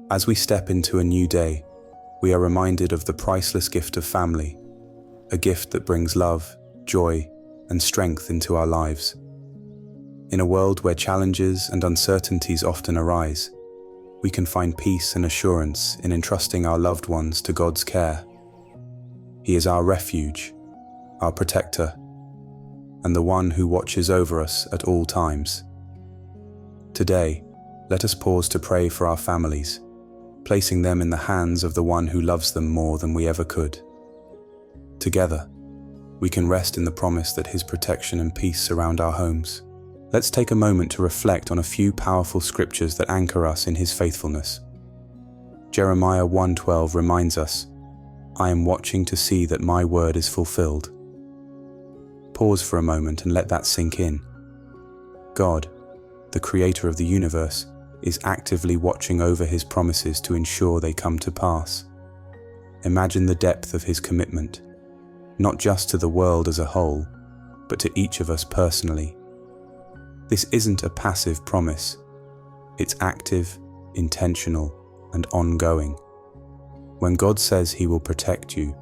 As we step into a new day, we are reminded of the priceless gift of family, a gift that brings love, joy, and strength into our lives. In a world where challenges and uncertainties often arise, we can find peace and assurance in entrusting our loved ones to God's care. He is our refuge, our protector, and the one who watches over us at all times. Today, let us pause to pray for our families, placing them in the hands of the one who loves them more than we ever could. Together, we can rest in the promise that His protection and peace surround our homes. Let's take a moment to reflect on a few powerful scriptures that anchor us in His faithfulness. Jeremiah 1:12 reminds us, "I am watching to see that my word is fulfilled." Pause for a moment and let that sink in. God, the creator of the universe, is actively watching over His promises to ensure they come to pass. Imagine the depth of His commitment, not just to the world as a whole, but to each of us personally. This isn't a passive promise. It's active, intentional, and ongoing. When God says He will protect you,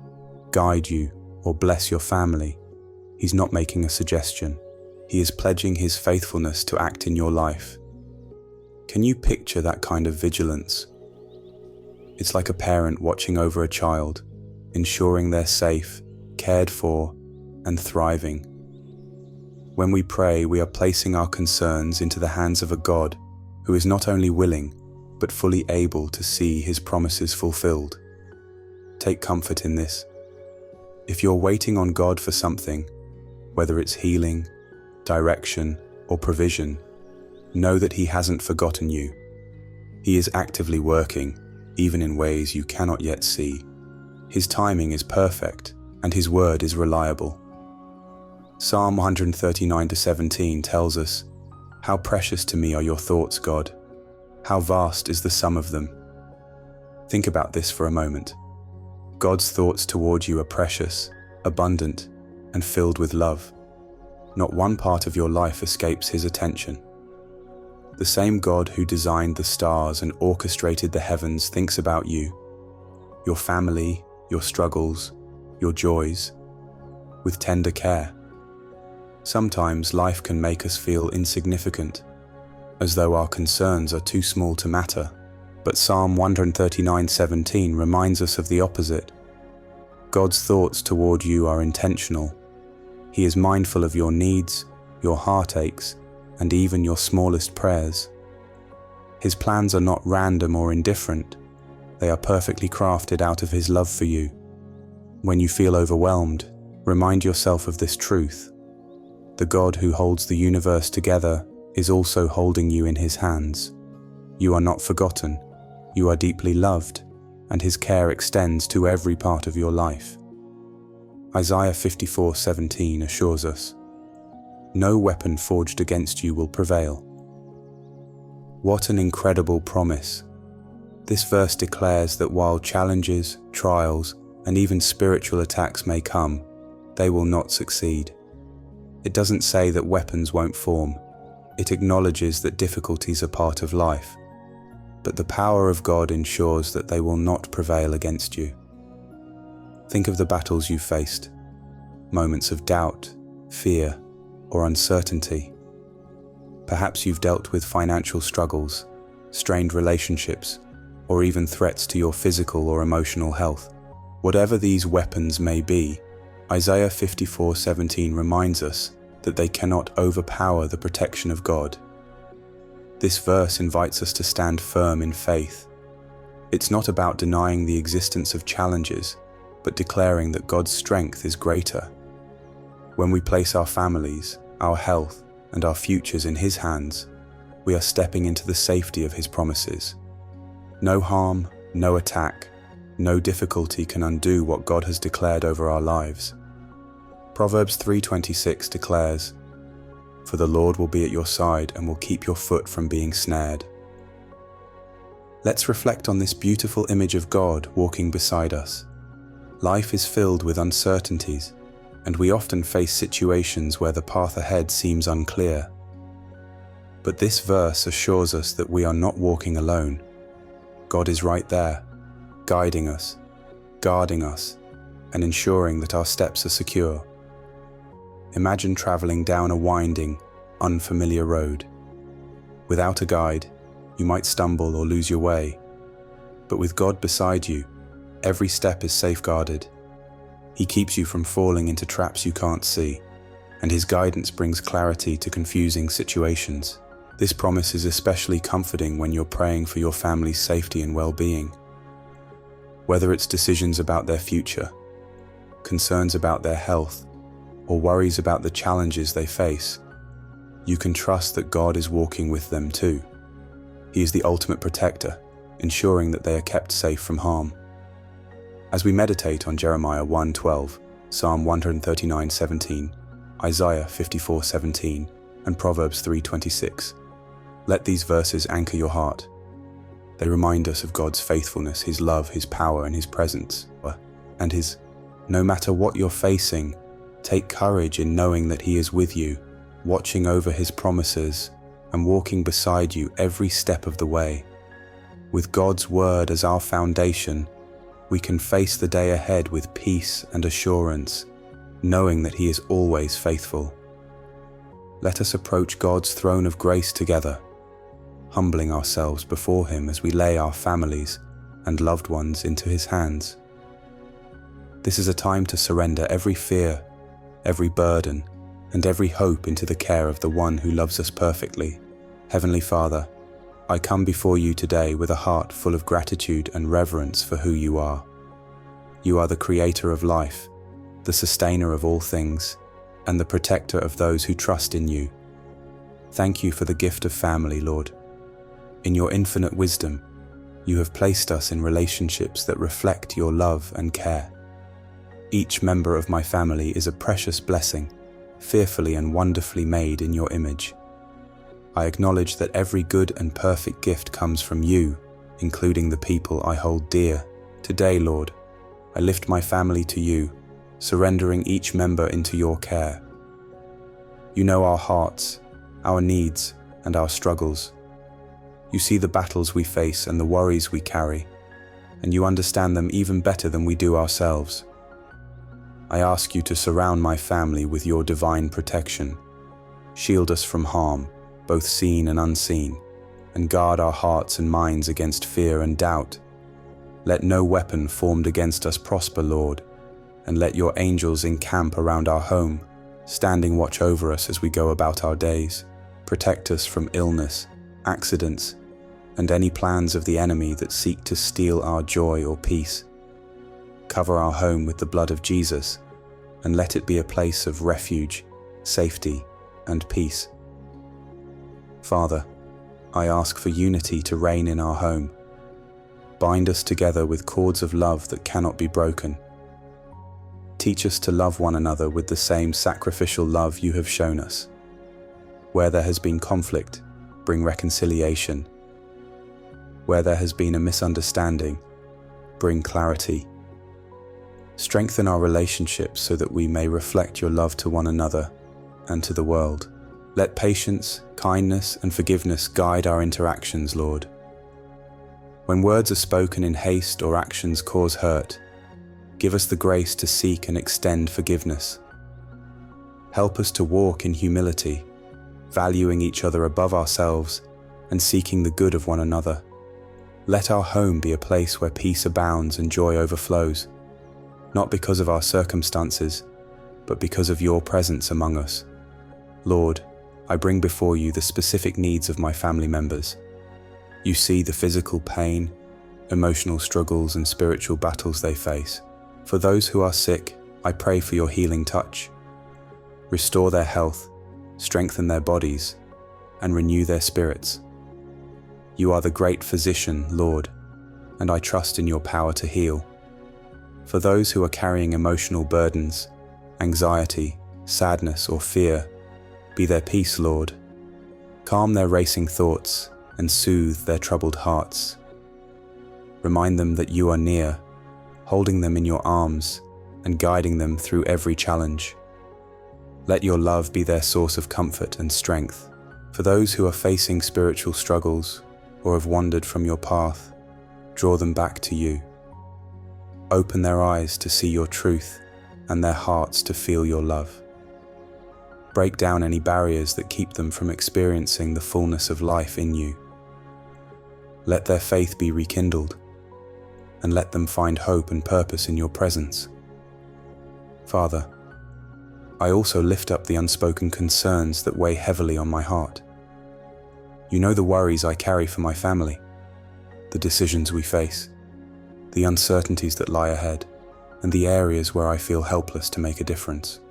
guide you, or bless your family, He's not making a suggestion. He is pledging His faithfulness to act in your life. Can you picture that kind of vigilance? It's like a parent watching over a child, ensuring they're safe, cared for, and thriving. When we pray, we are placing our concerns into the hands of a God who is not only willing, but fully able to see His promises fulfilled. Take comfort in this. If you're waiting on God for something, whether it's healing, direction, or provision, know that He hasn't forgotten you. He is actively working, even in ways you cannot yet see. His timing is perfect, and His word is reliable. Psalm 139:17 tells us, "How precious to me are your thoughts, God. How vast is the sum of them." Think about this for a moment. God's thoughts toward you are precious, abundant, and filled with love. Not one part of your life escapes His attention. The same God who designed the stars and orchestrated the heavens thinks about you, your family, your struggles, your joys, with tender care. Sometimes life can make us feel insignificant, as though our concerns are too small to matter. But Psalm 139:17 reminds us of the opposite. God's thoughts toward you are intentional. He is mindful of your needs, your heartaches, and even your smallest prayers. His plans are not random or indifferent. They are perfectly crafted out of His love for you. When you feel overwhelmed, remind yourself of this truth. The God who holds the universe together is also holding you in His hands. You are not forgotten. You are deeply loved, and His care extends to every part of your life. Isaiah 54:17 assures us, "No weapon forged against you will prevail." What an incredible promise. This verse declares that while challenges, trials, and even spiritual attacks may come, they will not succeed. It doesn't say that weapons won't form. It acknowledges that difficulties are part of life. But the power of God ensures that they will not prevail against you. Think of the battles you faced, moments of doubt, fear, or uncertainty. Perhaps you've dealt with financial struggles, strained relationships, or even threats to your physical or emotional health. Whatever these weapons may be, Isaiah 54:17 reminds us that they cannot overpower the protection of God. This verse invites us to stand firm in faith. It's not about denying the existence of challenges, but declaring that God's strength is greater. When we place our families, our health, and our futures in His hands, we are stepping into the safety of His promises. No harm, no attack, no difficulty can undo what God has declared over our lives. Proverbs 3:26 declares, "For the Lord will be at your side and will keep your foot from being snared." Let's reflect on this beautiful image of God walking beside us. Life is filled with uncertainties, and we often face situations where the path ahead seems unclear. But this verse assures us that we are not walking alone. God is right there, guiding us, guarding us, and ensuring that our steps are secure. Imagine traveling down a winding, unfamiliar road. Without a guide, you might stumble or lose your way. But with God beside you, every step is safeguarded. He keeps you from falling into traps you can't see, and His guidance brings clarity to confusing situations. This promise is especially comforting when you're praying for your family's safety and well-being. Whether it's decisions about their future, concerns about their health, or worries about the challenges they face, you can trust that God is walking with them too. He is the ultimate protector, ensuring that they are kept safe from harm. As we meditate on Jeremiah 1:12, Psalm 139:17, Isaiah 54:17, and Proverbs 3:26, let these verses anchor your heart. They remind us of God's faithfulness, His love, His power, and His presence, and His, no matter what you're facing, take courage in knowing that He is with you, watching over His promises, and walking beside you every step of the way. With God's word as our foundation, we can face the day ahead with peace and assurance, knowing that He is always faithful. Let us approach God's throne of grace together, humbling ourselves before Him as we lay our families and loved ones into His hands. This is a time to surrender every fear, every burden, and every hope into the care of the One who loves us perfectly. Heavenly Father, I come before you today with a heart full of gratitude and reverence for who you are. You are the creator of life, the sustainer of all things, and the protector of those who trust in you. Thank you for the gift of family, Lord. In your infinite wisdom, you have placed us in relationships that reflect your love and care. Each member of my family is a precious blessing, fearfully and wonderfully made in your image. I acknowledge that every good and perfect gift comes from you, including the people I hold dear. Today, Lord, I lift my family to you, surrendering each member into your care. You know our hearts, our needs, and our struggles. You see the battles we face and the worries we carry, and you understand them even better than we do ourselves. I ask you to surround my family with your divine protection. Shield us from harm, both seen and unseen, and guard our hearts and minds against fear and doubt. Let no weapon formed against us prosper, Lord, and let your angels encamp around our home, standing watch over us as we go about our days. Protect us from illness, accidents, and any plans of the enemy that seek to steal our joy or peace. Cover our home with the blood of Jesus, and let it be a place of refuge, safety, and peace. Father, I ask for unity to reign in our home. Bind us together with cords of love that cannot be broken. Teach us to love one another with the same sacrificial love you have shown us. Where there has been conflict, bring reconciliation. Where there has been a misunderstanding, bring clarity. Strengthen our relationships so that we may reflect your love to one another and to the world. Let patience, kindness, and forgiveness guide our interactions, Lord. When words are spoken in haste or actions cause hurt, give us the grace to seek and extend forgiveness. Help us to walk in humility, valuing each other above ourselves and seeking the good of one another. Let our home be a place where peace abounds and joy overflows, not because of our circumstances, but because of your presence among us. Lord, I bring before you the specific needs of my family members. You see the physical pain, emotional struggles, and spiritual battles they face. For those who are sick, I pray for your healing touch. Restore their health, strengthen their bodies, and renew their spirits. You are the great physician, Lord, and I trust in your power to heal. For those who are carrying emotional burdens, anxiety, sadness, or fear, be their peace, Lord. Calm their racing thoughts and soothe their troubled hearts. Remind them that you are near, holding them in your arms and guiding them through every challenge. Let your love be their source of comfort and strength. For those who are facing spiritual struggles or have wandered from your path, Draw them back to you. Open their eyes to see your truth and their hearts to feel your love. Break down any barriers that keep them from experiencing the fullness of life in you. Let their faith be rekindled, and let them find hope and purpose in your presence. Father, I also lift up the unspoken concerns that weigh heavily on my heart. You know the worries I carry for my family, the decisions we face, the uncertainties that lie ahead, and the areas where I feel helpless to make a difference.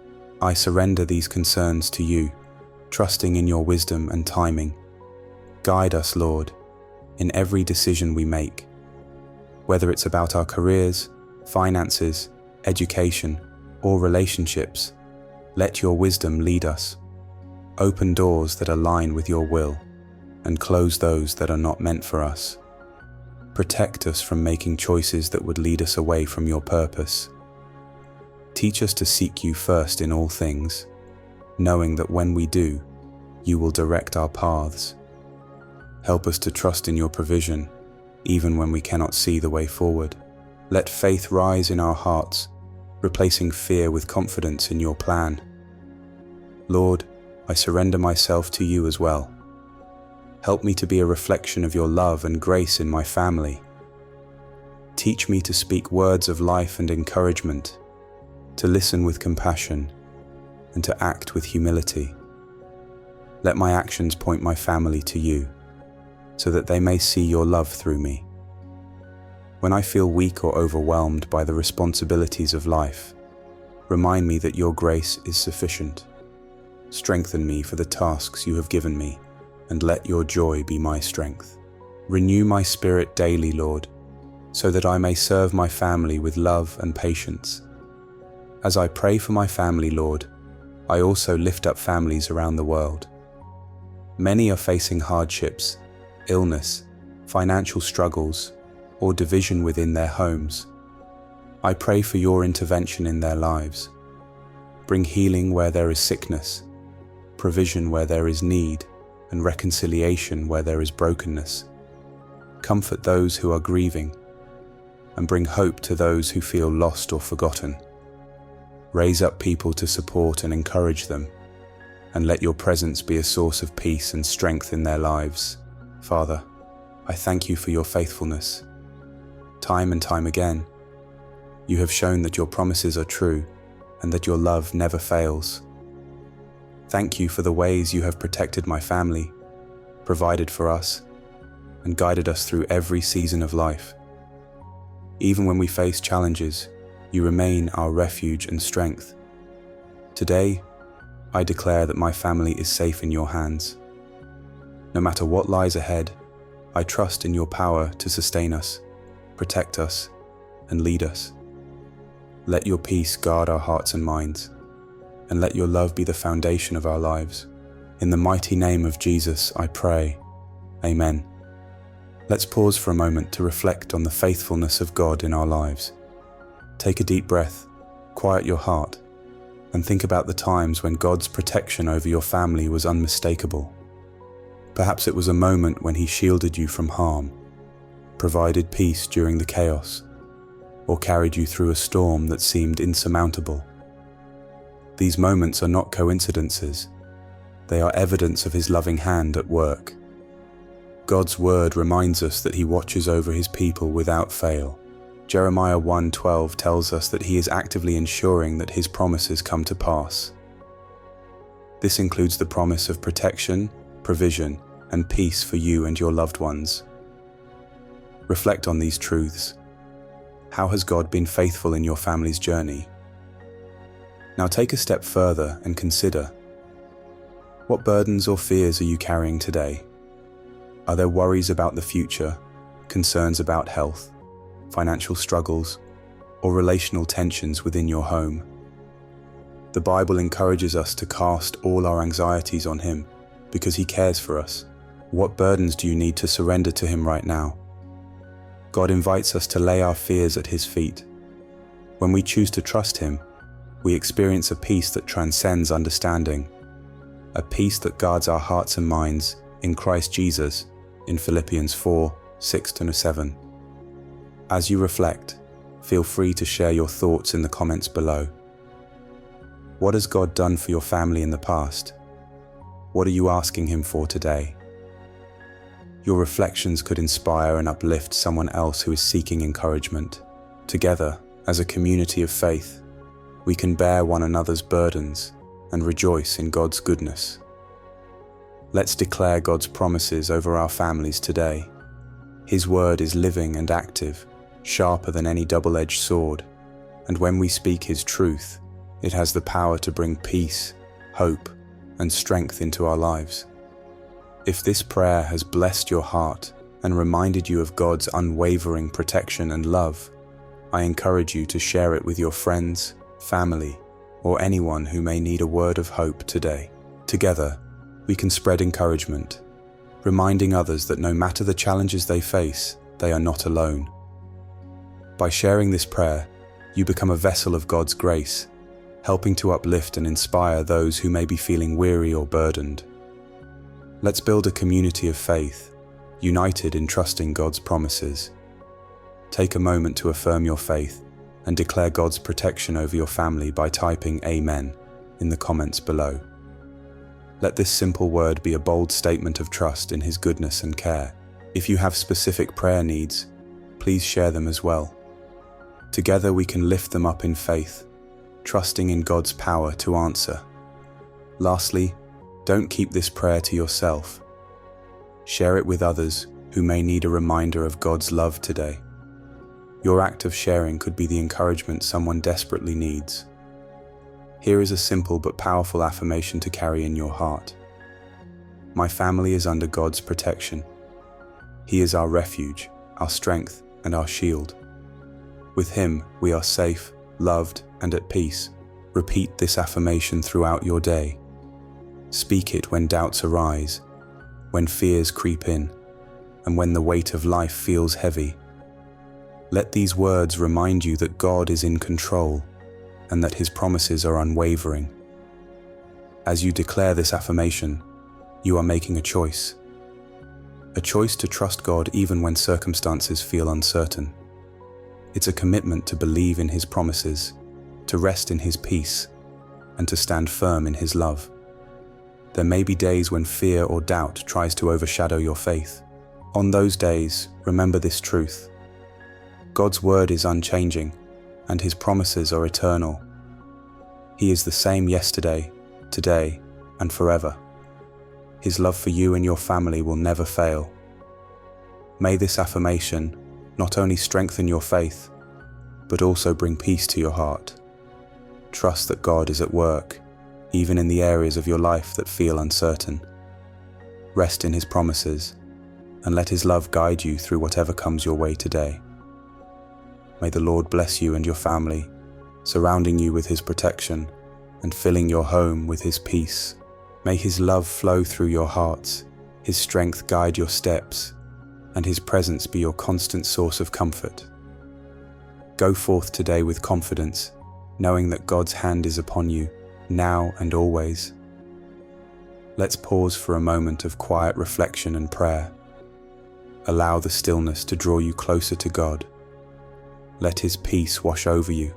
I surrender these concerns to you, trusting in your wisdom and timing. Guide us, Lord, in every decision we make, whether it's about our careers, finances, education, or relationships. Let your wisdom lead us. Open doors that align with your will, and close those that are not meant for us. Protect us from making choices that would lead us away from your purpose. Teach us to seek you first in all things, knowing that when we do, you will direct our paths. Help us to trust in your provision, even when we cannot see the way forward. Let faith rise in our hearts, replacing fear with confidence in your plan. Lord, I surrender myself to you as well. Help me to be a reflection of your love and grace in my family. Teach me to speak words of life and encouragement, to listen with compassion, and to act with humility. Let my actions point my family to you, so that they may see your love through me. When I feel weak or overwhelmed by the responsibilities of life, remind me that your grace is sufficient. Strengthen me for the tasks you have given me, and let your joy be my strength. Renew my spirit daily, Lord, so that I may serve my family with love and patience. As I pray for my family, Lord, I also lift up families around the world. Many are facing hardships, illness, financial struggles, or division within their homes. I pray for your intervention in their lives. Bring healing where there is sickness, provision where there is need, and reconciliation where there is brokenness. Comfort those who are grieving, and bring hope to those who feel lost or forgotten. Raise up people to support and encourage them, and let your presence be a source of peace and strength in their lives. Father, I thank you for your faithfulness. Time and time again, you have shown that your promises are true and that your love never fails. Thank you for the ways you have protected my family, provided for us, and guided us through every season of life. Even when we face challenges, you remain our refuge and strength. Today, I declare that my family is safe in your hands. No matter what lies ahead, I trust in your power to sustain us, protect us, and lead us. Let your peace guard our hearts and minds, and let your love be the foundation of our lives. In the mighty name of Jesus, I pray. Amen. Let's pause for a moment to reflect on the faithfulness of God in our lives. Take a deep breath, quiet your heart, and think about the times when God's protection over your family was unmistakable. Perhaps it was a moment when He shielded you from harm, provided peace during the chaos, or carried you through a storm that seemed insurmountable. These moments are not coincidences. They are evidence of His loving hand at work. God's word reminds us that He watches over His people without fail. Jeremiah 1:12 tells us that He is actively ensuring that His promises come to pass. This includes the promise of protection, provision, and peace for you and your loved ones. Reflect on these truths. How has God been faithful in your family's journey? Now take a step further and consider, what burdens or fears are you carrying today? Are there worries about the future, concerns about health, financial struggles, or relational tensions within your home? The Bible encourages us to cast all our anxieties on Him because He cares for us. What burdens do you need to surrender to Him right now? God invites us to lay our fears at His feet. When we choose to trust Him, we experience a peace that transcends understanding, a peace that guards our hearts and minds in Christ Jesus, in Philippians 4:6-7. As you reflect, feel free to share your thoughts in the comments below. What has God done for your family in the past? What are you asking Him for today? Your reflections could inspire and uplift someone else who is seeking encouragement. Together, as a community of faith, we can bear one another's burdens and rejoice in God's goodness. Let's declare God's promises over our families today. His word is living and active, sharper than any double-edged sword, and when we speak His truth, it has the power to bring peace, hope, and strength into our lives. If this prayer has blessed your heart and reminded you of God's unwavering protection and love, I encourage you to share it with your friends, family, or anyone who may need a word of hope today. Together, we can spread encouragement, reminding others that no matter the challenges they face, they are not alone. By sharing this prayer, you become a vessel of God's grace, helping to uplift and inspire those who may be feeling weary or burdened. Let's build a community of faith, united in trusting God's promises. Take a moment to affirm your faith and declare God's protection over your family by typing Amen in the comments below. Let this simple word be a bold statement of trust in His goodness and care. If you have specific prayer needs, please share them as well. Together we can lift them up in faith, trusting in God's power to answer. Lastly, don't keep this prayer to yourself. Share it with others who may need a reminder of God's love today. Your act of sharing could be the encouragement someone desperately needs. Here is a simple but powerful affirmation to carry in your heart. My family is under God's protection. He is our refuge, our strength, and our shield. With Him, we are safe, loved, and at peace. Repeat this affirmation throughout your day. Speak it when doubts arise, when fears creep in, and when the weight of life feels heavy. Let these words remind you that God is in control and that His promises are unwavering. As you declare this affirmation, you are making a choice to trust God even when circumstances feel uncertain. It's a commitment to believe in His promises, to rest in His peace, and to stand firm in His love. There may be days when fear or doubt tries to overshadow your faith. On those days, remember this truth. God's word is unchanging, and His promises are eternal. He is the same yesterday, today, and forever. His love for you and your family will never fail. May this affirmation not only strengthen your faith, but also bring peace to your heart. Trust that God is at work, even in the areas of your life that feel uncertain. Rest in His promises, and let His love guide you through whatever comes your way today. May the Lord bless you and your family, surrounding you with His protection and filling your home with His peace. May His love flow through your hearts, His strength guide your steps, and His presence be your constant source of comfort. Go forth today with confidence, knowing that God's hand is upon you, now and always. Let's pause for a moment of quiet reflection and prayer. Allow the stillness to draw you closer to God. Let His peace wash over you,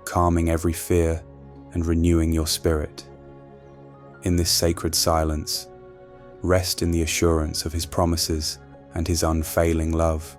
calming every fear and renewing your spirit. In this sacred silence, rest in the assurance of His promises and His unfailing love.